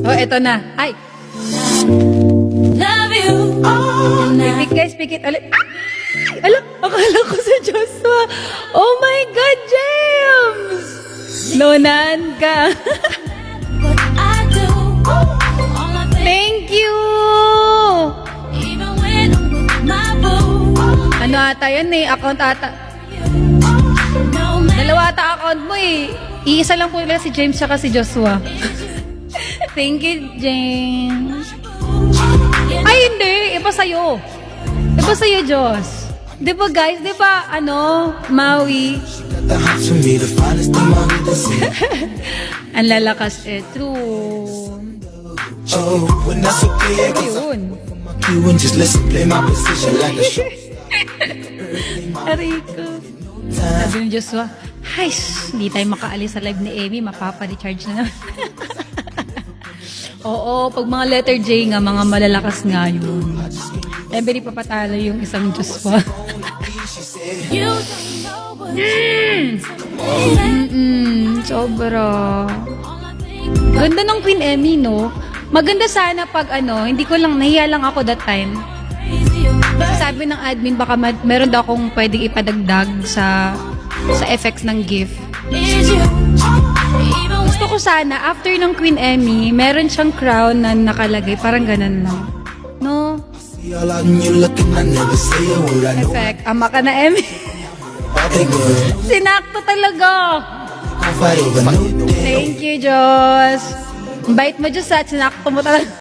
Oh, eto na. Ay! Love you. Speak it ulit. Alam, akala ko sa Joshua. Oh my God, James! Nonan ka. What I do. All I think, Thank you! even when I'm with my boo. Ano ata yan eh? Account ata. No matter Dalawa ata account mo eh. Iisa lang po lang si James tsaka si Joshua. Thank you, James. Ay, hindi. Iba sa'yo. Iba sa'yo, Diyos. Di ba, guys? Di ba, Maui? The house for me, the finest thing money to see. Ang lalakas eh. True. Oh, when that's okay, I guess Yun. you and just listen, play my position like a show. Ariko. Sabi ni Joshua, ay, hindi tayo makaalis sa live ni Amy, mapapa-recharge na naman. Oo, pag mga letter J nga, mga malalakas nga yun. Every papatalo yung isang Joshua. you don't know what Sobra. Ganda ng Queen Emmy, no? Maganda sana pag hindi ko lang, nahiya lang ako that time. Sabi ng admin, baka meron daw akong pwedeng ipadagdag sa effects ng GIF. is you. Even when Gusto ko sana, after ng Queen Emmy, meron siyang crown na nakalagay. Parang ganun lang. No? See all out and you looking, I never say a word. I know Effect. Ama ka na, Emmy. all they good. Sinakto talaga. I'll fight over no day. Thank you, Diyos. Bait mo, Diyos, at sinakto mo talaga.